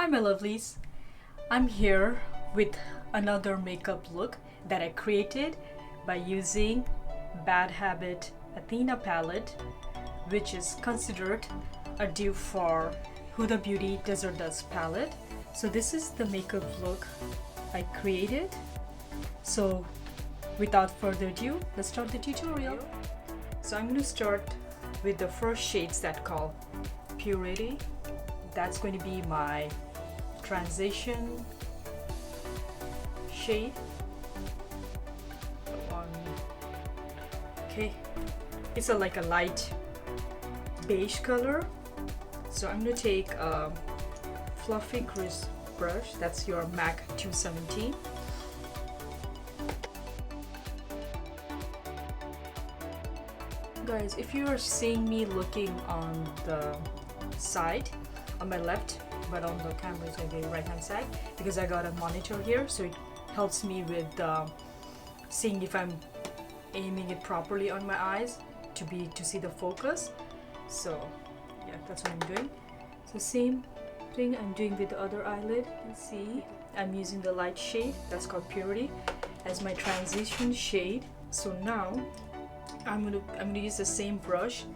Hi my lovelies, I'm here with another makeup look that I created by using Bad Habit Athena palette, which is considered a dupe for Huda Beauty Desert Dust palette. So this is the makeup look I created. So without further ado, let's start the tutorial. So I'm going to start with the first shades that call Purity. That's going to be my transition shade. Okay, it's like a light beige color. So I'm going to take a fluffy crisp brush. That's your MAC 217. Guys, if you are seeing me looking on the side, on my left, but on the camera it's going to be right hand side because I got a monitor here, so it helps me with seeing if I'm aiming it properly on my eyes to see the focus. So yeah, that's what I'm doing. So same thing I'm doing with the other eyelid. You can see I'm using the light shade that's called Purity as my transition shade. So now I'm gonna use the same brush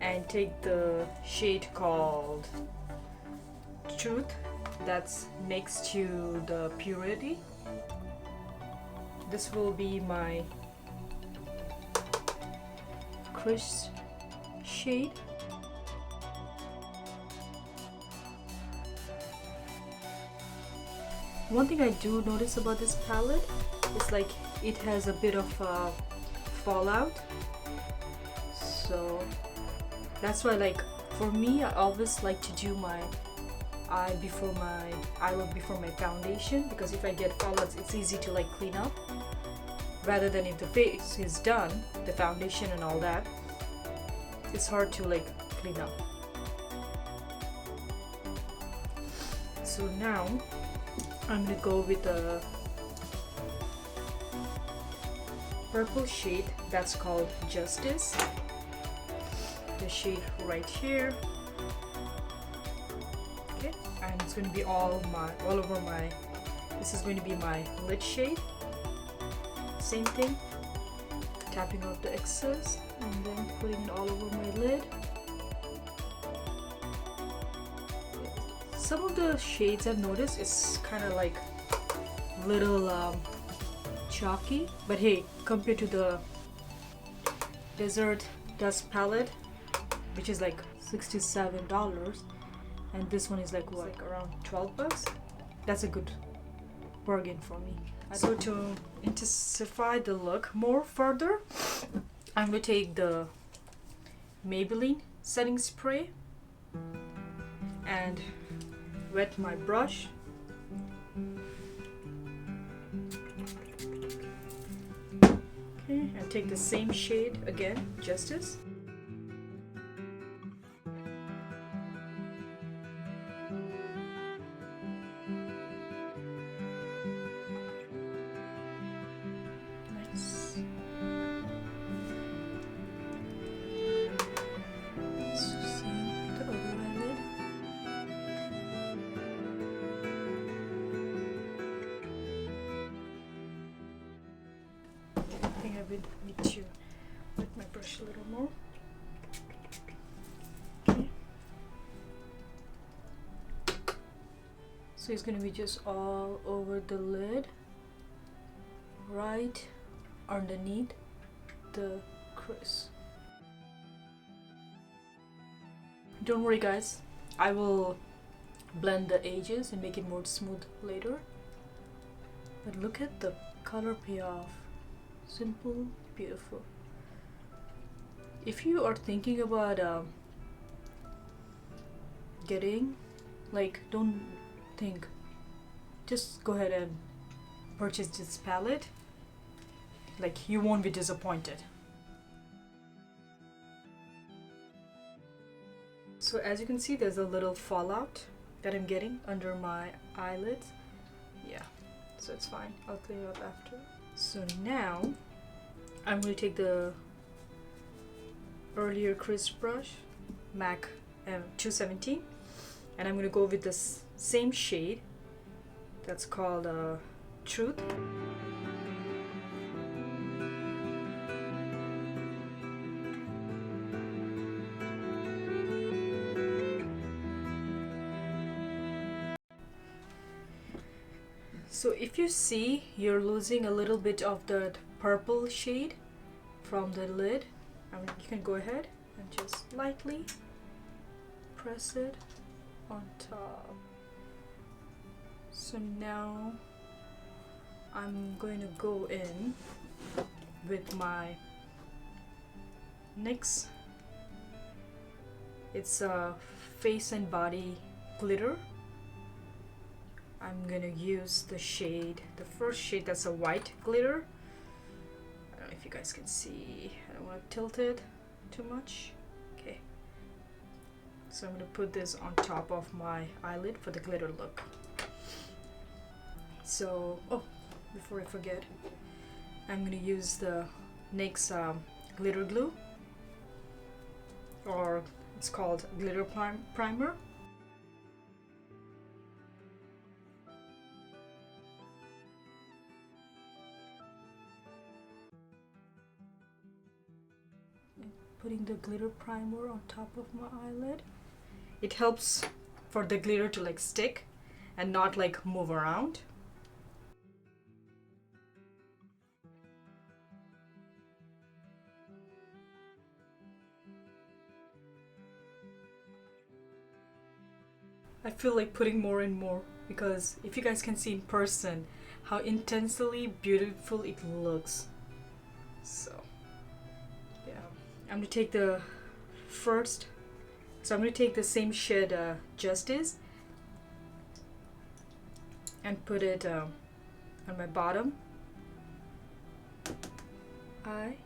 and take the shade called Truth that's next to the Purity. This will be my crisp shade. One thing I do notice about this palette is like it has a bit of fallout, so that's why, like, for me, I always like to do my eye look before my foundation, because if I get fallouts, it's easy to like clean up, rather than if the face is done, the foundation and all that, it's hard to like clean up. So now I'm gonna go with a purple shade that's called Justice. The shade right here. Okay, and it's going to be all over my. This is going to be my lid shade. Same thing, tapping off the excess and then putting it all over my lid. Some of the shades I've noticed is kind of like little chalky, but hey, compared to the Desert Dust palette, which is like $67, and this one is like what, like around 12 bucks, that's a good bargain for me. So to intensify the look more further, I'm going to take the Maybelline setting spray and wet my brush. Okay, and take the same shade again, Justice. I need to wet my brush a little more. Okay. So it's going to be just all over the lid, right underneath the crease. Don't worry guys, I will blend the edges and make it more smooth later. But look at the color payoff. Simple, beautiful. If you are thinking about getting, like, don't think, just go ahead and purchase this palette. Like, you won't be disappointed. So as you can see, there's a little fallout that I'm getting under my eyelids. Yeah, so it's fine, I'll clean it up after. So now I'm going to take the earlier crisp brush, MAC 217, and I'm going to go with this same shade that's called Truth. So if you see you're losing a little bit of the purple shade from the lid, you can go ahead and just lightly press it on top. So now I'm going to go in with my NYX. It's a face and body glitter. I'm gonna use the first shade that's a white glitter. I don't know if you guys can see. I don't want to tilt it too much. Okay. So I'm gonna put this on top of my eyelid for the glitter look. So, before I forget, I'm gonna use the NYX glitter glue, or it's called glitter primer. Putting the glitter primer on top of my eyelid. It helps for the glitter to like stick and not like move around. I feel like putting more and more, because if you guys can see in person how intensely beautiful it looks. So yeah, I'm gonna take the first, so I'm gonna take the same shade Justice and put it on my bottom eye.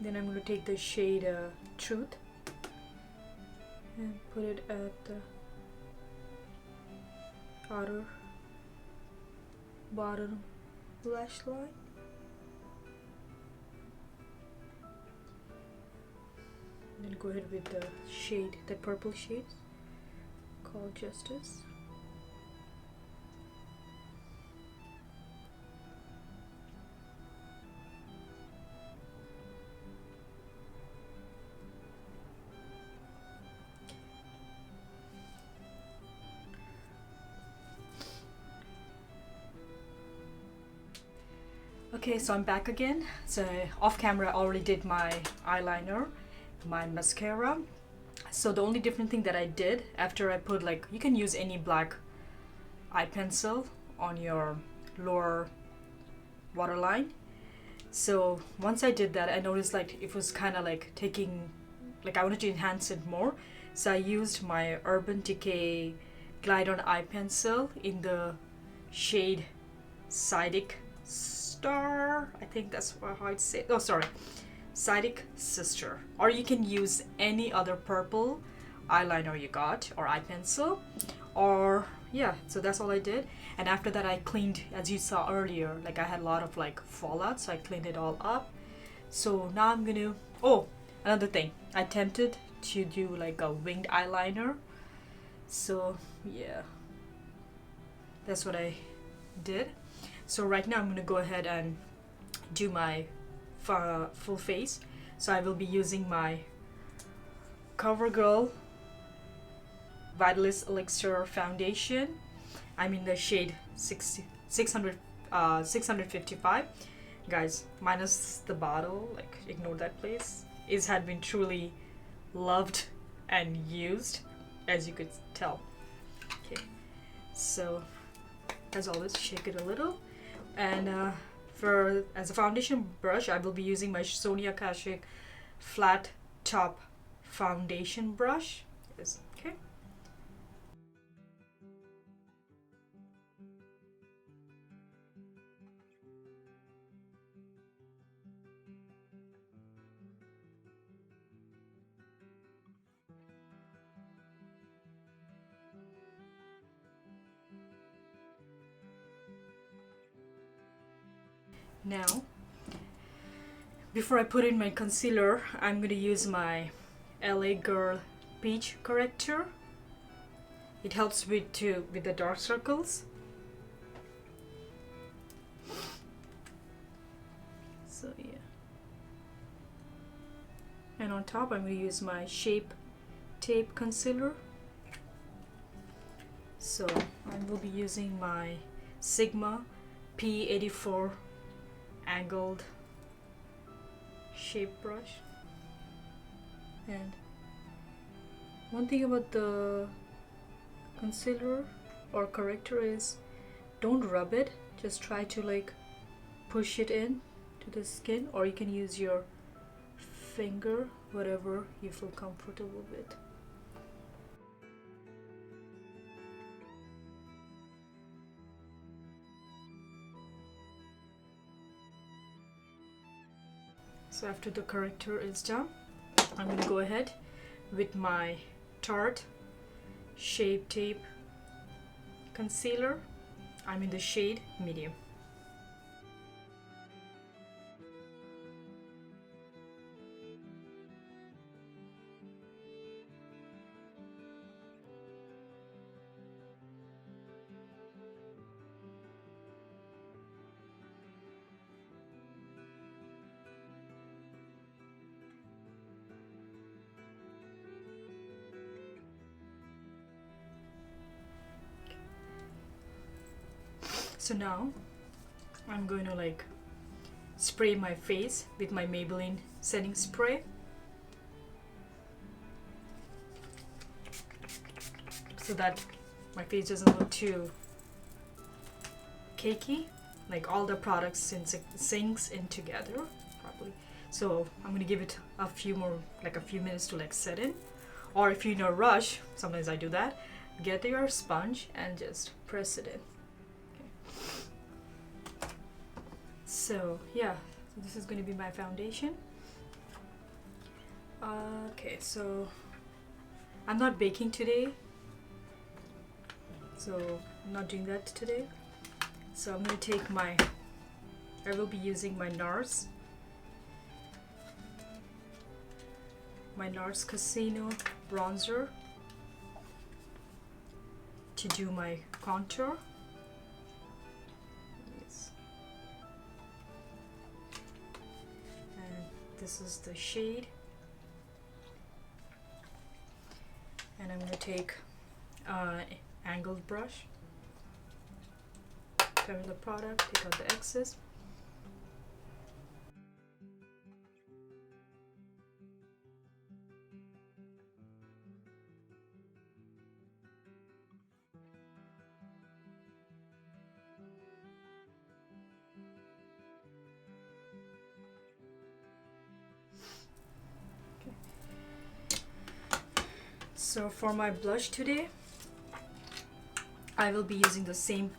Then I'm going to take the shade Truth and put it at the outer bottom lash line. Then go ahead with the shade, the purple shade called Justice. Okay, so I'm back again. So off camera I already did my eyeliner, my mascara. So the only different thing that I did after I put, like, you can use any black eye pencil on your lower waterline. So once I did that, I noticed like it was kind of like taking, like I wanted to enhance it more. So I used my Urban Decay Glide On Eye Pencil in the shade Sidic Star. I think that's how I'd say. Oh, sorry, Sidic Sister. Or you can use any other purple eyeliner you got, or eye pencil, or yeah. So that's all I did. And after that I cleaned, as you saw earlier, like I had a lot of like fallout, so I cleaned it all up. So now I'm gonna, another thing, I attempted to do like a winged eyeliner. So yeah, that's what I did. So right now I'm gonna go ahead and do my full face. So I will be using my CoverGirl Vitalist Elixir foundation. I'm in the shade 655. Guys, minus the bottle, like ignore that please. It had been truly loved and used, as you could tell. Okay, so as always, shake it a little. And as a foundation brush, I will be using my Sonia Kashuk flat top foundation brush. Okay. Now, before I put in my concealer, I'm going to use my LA Girl Peach corrector. It helps with the dark circles. So yeah. And on top, I'm going to use my Shape Tape concealer. So I will be using my Sigma P84 angled shape brush. And one thing about the concealer or corrector is don't rub it, just try to like push it in to the skin, or you can use your finger, whatever you feel comfortable with. So after the corrector is done, I'm going to go ahead with my Tarte Shape Tape concealer. I'm in the shade medium. So now I'm going to like spray my face with my Maybelline setting spray. So that my face doesn't look too cakey. Like all the products sinks in together probably. So I'm gonna give it a few minutes to like set in. Or if you're in a rush, sometimes I do that, get your sponge and just press it in. So yeah, so this is going to be my foundation. Okay, so I'm not baking today, so I'm not doing that today. So I'm going to take I will be using my NARS Casino bronzer to do my contour. This is the shade, and I'm going to take angled brush, cover the product, take out the excess. So for my blush today, I will be using the same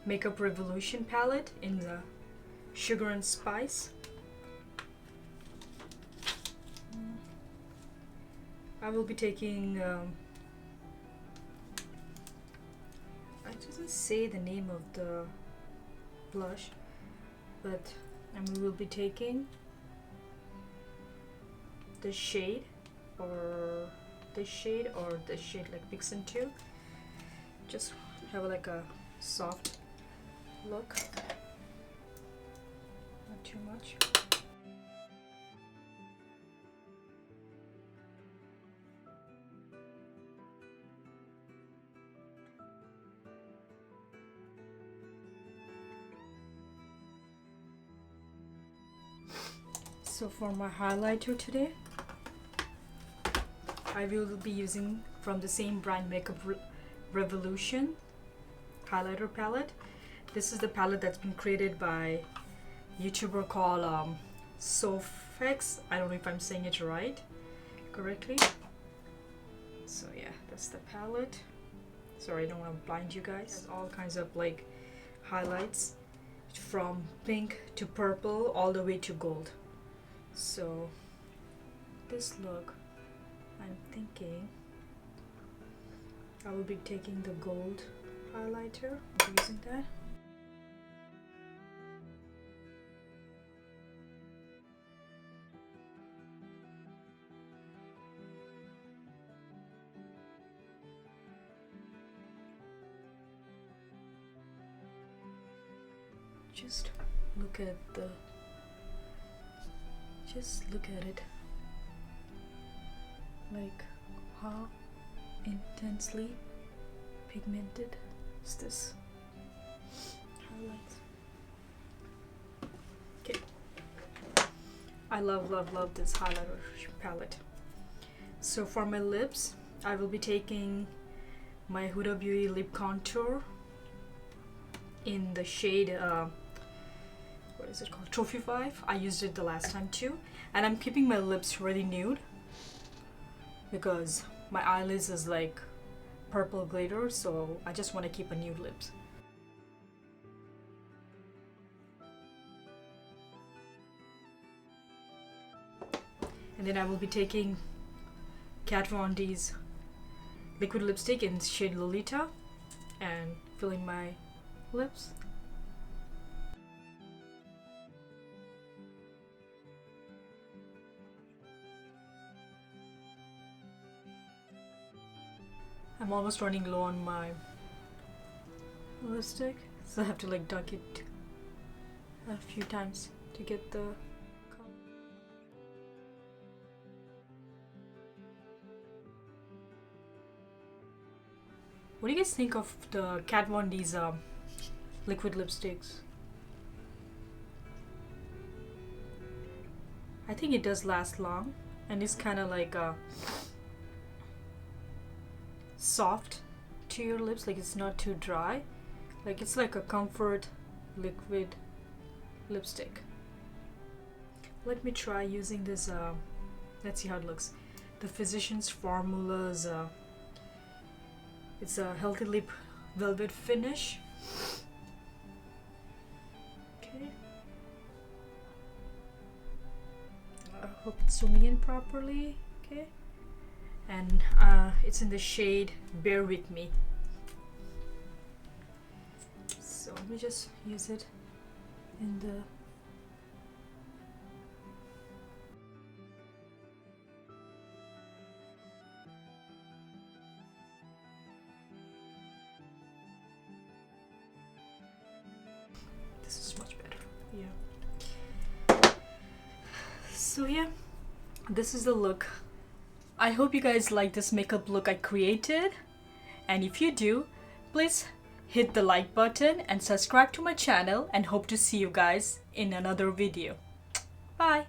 Makeup Revolution palette in the Sugar and Spice. I will be taking, it doesn't say the name of the blush, but we will be taking the shade or this shade like Vixen 2. Just have like a soft look, not too much. So for my highlighter today, I will be using from the same brand Makeup Revolution highlighter palette. This is the palette that's been created by a YouTuber called Sofex. I don't know if I'm saying it correctly. So yeah, that's the palette. Sorry, I don't want to blind you guys. There's all kinds of like highlights from pink to purple all the way to gold. So this look, I'm thinking I will be taking the gold. highlighter. I'm using that. Just look at the, just look at it, like how intensely pigmented is this highlights. Okay, I love this highlighter palette. So for my lips, I will be taking my Huda Beauty lip contour in the shade what is it called, Trophy 5. I used it the last time too, and I'm keeping my lips really nude because my eyelids is like purple glitter, so I just want to keep a nude lips. And then I will be taking Kat Von D's liquid lipstick in shade Lolita and filling my lips. I'm almost running low on my lipstick, so I have to like dunk it a few times to get the color. What do you guys think of the Kat Von D's liquid lipsticks? I think it does last long, and it's kind of like soft to your lips, like it's not too dry, like it's like a comfort liquid lipstick. Let me try using this let's see how it looks. The Physicians Formula's it's a healthy lip velvet finish. Okay, I hope it's zooming in properly. Okay, and it's in the shade Bear With Me. So let me just use it in the this is much better. Yeah. So yeah, this is the look. I hope you guys like this makeup look I created, and if you do, please hit the like button and subscribe to my channel, and hope to see you guys in another video. Bye!